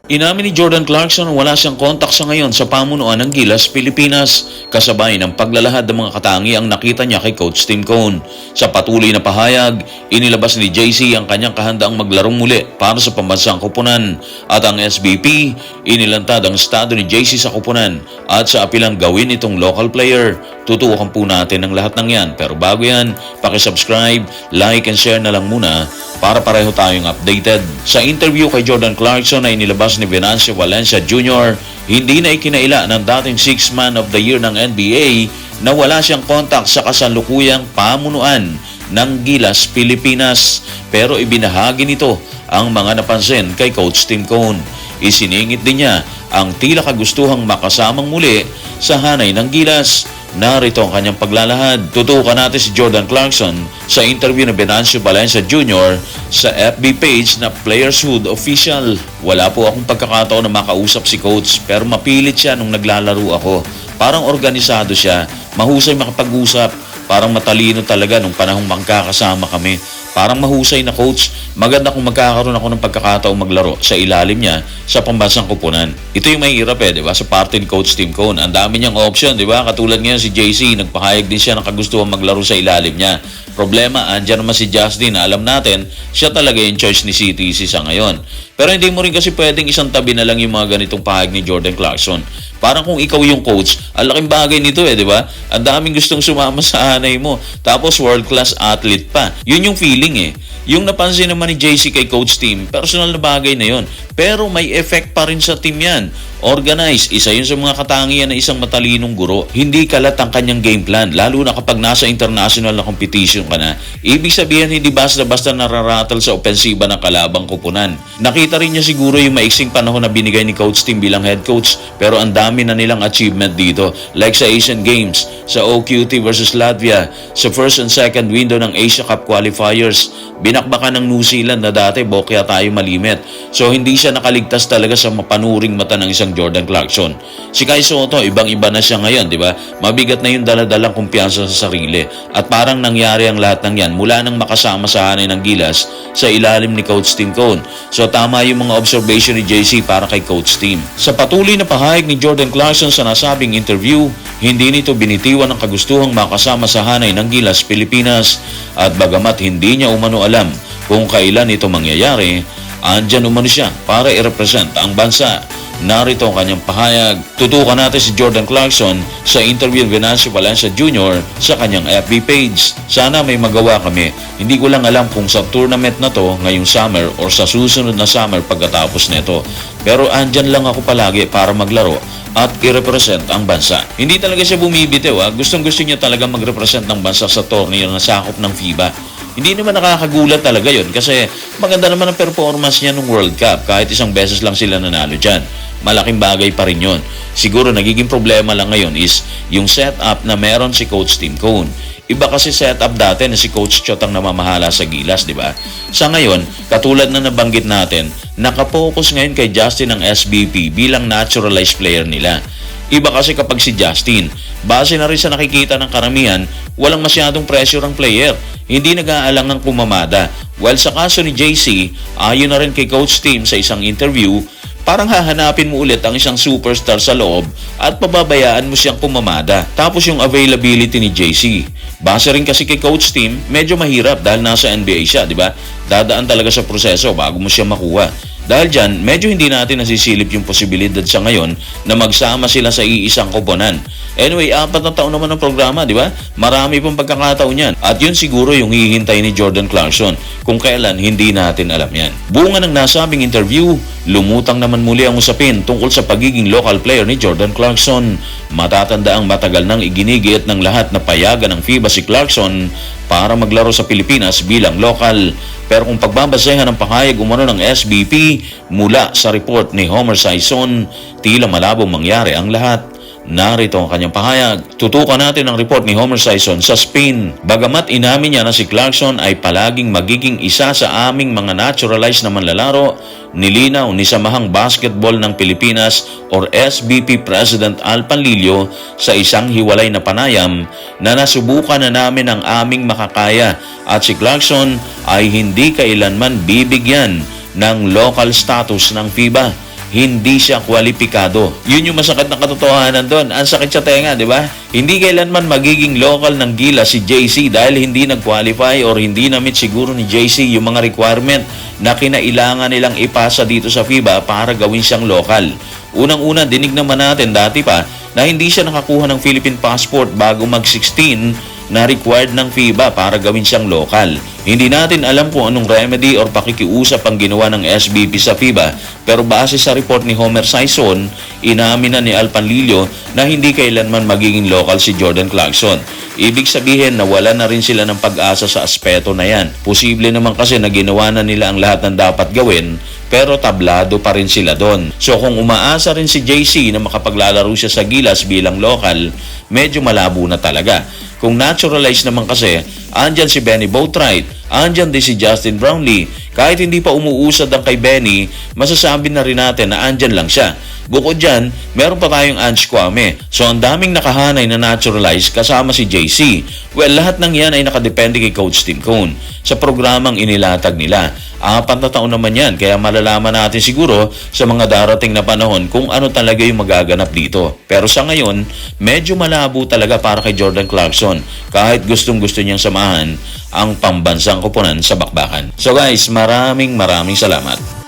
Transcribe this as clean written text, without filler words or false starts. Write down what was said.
Inamin ni Jordan Clarkson wala siyang kontak sa ngayon sa pamunuan ng Gilas, Pilipinas, kasabay ng paglalahad ng mga katangiang nakita niya kay Coach Tim Cone. Sa patuloy na pahayag, inilabas ni JC ang kanyang kahandaang maglarong muli para sa pambansang koponan at ang SBP, inilantad ang estado ni JC sa koponan at sa apilang gawin itong local player. Tutukan po natin ang lahat ng yan, pero bago yan, pakisubscribe, like and share na lang muna para pareho tayong updated. Sa interview kay Jordan Clarkson na inilabas ni Venancio Valencia Jr., hindi na ikinaila ng dating 6th Man of the Year ng NBA na wala siyang kontak sa kasalukuyang pamunuan ng Gilas, Pilipinas. Pero ibinahagi nito ang mga napansin kay Coach Tim Cone. Isiningit din niya ang tila kagustuhang makasamang muli sa hanay ng Gilas. Narito ang kanyang paglalahad. Tutukan natin si Jordan Clarkson sa interview ng Venancio Valencia Jr. sa FB page na Players Hood Official. Wala po akong pagkakataon na makausap si Coach, pero mapilit siya nung naglalaro ako. Parang organisado siya, mahusay makapag-usap, parang matalino talaga nung panahong magkakasama kami. Parang mahusay na coach, maganda kung magkakaroon ako ng pagkakataong maglaro sa ilalim niya sa pambansang koponan. Ito yung mahirap di ba? Sa parte ni Coach Tim Cone. Ang dami niyang option, di ba? Katulad ngayon si JC, nagpahayag din siya ng kagustuhan maglaro sa ilalim niya. Problema, andyan naman si Justin na alam natin, siya talaga yung choice ni CTC sa ngayon. Pero hindi mo rin kasi pwedeng isang tabi na lang yung mga ganitong pahayag ni Jordan Clarkson. Parang kung ikaw yung coach, ang laking bagay nito di ba? Ang daming gustong sumama sa hanay mo. Tapos world-class athlete pa. Yun yung feeling Yung napansin naman ni JC kay Coach Tim, personal na bagay na yun. Pero may effect pa rin sa team yan. Organize, isa yun sa mga katangian ng isang matalinong guro. Hindi kalat ang kanyang game plan, lalo na kapag nasa international na competition ka na. Ibig sabihin, hindi basta-basta nararatal sa opensiba ng kalabang koponan. Nakita rin niya siguro yung maiksing panahon na binigay ni Coach Tim bilang head coach, pero ang dami na nilang achievement dito. Like sa Asian Games, sa OQT versus Latvia, sa first and second window ng Asia Cup qualifiers. Binakbakan ng New Zealand na dati bokya tayo malimit. So hindi siya nakaligtas talaga sa mapanuring mata ng isang Jordan Clarkson. Si Kai Sotto, ibang-iba na siya ngayon, di ba? Mabigat na yung daladalang kumpiyansa sa sarili. At parang nangyari ang lahat ng yan mula nang makasama sa hanay ng Gilas sa ilalim ni Coach Tim Cone. So tama yung mga observation ni JC para kay Coach Tim. Sa patuloy na pahayag ni Jordan Clarkson sa nasabing interview, hindi nito binitiwan ang kagustuhang makasama sa hanay ng Gilas, Pilipinas. At bagamat hindi niya umano alam kung kailan ito mangyayari, andyan umano siya para i-represent ang bansa. Narito ang kanyang pahayag. Tutukan natin si Jordan Clarkson sa interview ng Venancio Valencia Jr. sa kanyang FB page. Sana may magawa kami. Hindi ko lang alam kung sa tournament na to ngayong summer or sa susunod na summer pagkatapos nito. Pero andyan lang ako palagi para maglaro at i-represent ang bansa. Hindi talaga siya bumibitiw. Gustong-gusto niya talaga mag-represent ng bansa sa torneo na sakop ng FIBA. Hindi naman nakakagulat talaga yon kasi maganda naman ang performance niya ng World Cup kahit isang beses lang sila nanalo dyan. Malaking bagay pa rin yun. Siguro nagiging problema lang ngayon is yung setup na meron si Coach Tim Cone. Iba kasi setup dati na si Coach Chot ang namamahala sa Gilas, di ba? Sa ngayon, katulad na nabanggit natin, nakapokus ngayon kay Justin ng SBP bilang naturalized player nila. Iba kasi kapag si Justin, base na rin sa nakikita ng karamihan, walang masyadong pressure ang player. Hindi nag-aalang ng pumamada. While sa kaso ni JC, ayon na rin kay Coach Tim sa isang interview, parang hahanapin mo ulit ang isang superstar sa loob at pababayaan mo siyang pumamada. Tapos yung availability ni JC. Base rin kasi kay Coach Tim, medyo mahirap dahil nasa NBA siya, di ba? Dadaan talaga sa proseso bago mo siya makuha. Dahil dyan, medyo hindi natin nasisilip yung posibilidad sa ngayon na magsama sila sa iisang koponan. Anyway, 4 na taon naman ang programa, di ba? Marami pang pagkakataon yan. At yun siguro yung hihintay ni Jordan Clarkson. Kung kailan, hindi natin alam yan. Bunga ng nasabing interview, lumutang naman muli ang usapin tungkol sa pagiging local player ni Jordan Clarkson. Matatanda ang matagal nang iginigiit ng lahat na payagan ng FIBA si Clarkson para maglaro sa Pilipinas bilang local. Pero kung pagbabasehan ng pahayag umano ng SBP mula sa report ni Homer Sison, tila malabong mangyari ang lahat. Narito ang kanyang pahayag. Tutukan natin ang report ni Homer Sison sa Spain. Bagamat inamin niya na si Clarkson ay palaging magiging isa sa aming mga naturalized na manlalaro, nilinaw ni Samahang Basketball ng Pilipinas or SBP President Al Panlilio sa isang hiwalay na panayam na nasubukan na namin ang aming makakaya at si Clarkson ay hindi kailanman bibigyan ng local status ng FIBA. hindi siya kwalipikado. Yun yung masakit na katotohanan doon. Ang sakit sa tenga, di ba? Hindi kailanman magiging local ng Gilas si JC dahil hindi nag-qualify or hindi na-meet siguro ni JC yung mga requirement na kinailangan nilang ipasa dito sa FIBA para gawin siyang local. Unang-una, dinig naman natin dati pa na hindi siya nakakuha ng Philippine passport bago mag-16 na required ng FIBA para gawin siyang local. Hindi natin alam kung anong remedy or pakikiusap ang ginawa ng SBP sa FIBA, pero base sa report ni Homer Sison, inamin na ni Al Panlilio na hindi kailanman magiging local si Jordan Clarkson. Ibig sabihin na wala na rin sila ng pag-asa sa aspeto na yan. Posible naman kasi na ginawa na nila ang lahat ng dapat gawin, pero tablado pa rin sila doon. So kung umaasa rin si JC na makapaglalaro siya sa Gilas bilang local, medyo malabo na talaga. Kung naturalize naman kasi, andyan si Benny Boatwright, andyan din si Justin Brownlee. Kahit hindi pa umuusad ang kay Benny, masasabi na rin natin na andyan lang siya. Bukod dyan, meron pa tayong Ange Kwame. So ang daming nakahanay na naturalize kasama si JC. Well, lahat ng yan ay nakadepende kay Coach Tim Cone sa programang inilatag nila. 4 na taon naman yan, kaya malalaman natin siguro sa mga darating na panahon kung ano talaga yung magaganap dito. Pero sa ngayon, medyo malabo talaga para kay Jordan Clarkson kahit gustong-gusto niyang samahan ang pambansang koponan sa bakbakan. So guys, maraming salamat.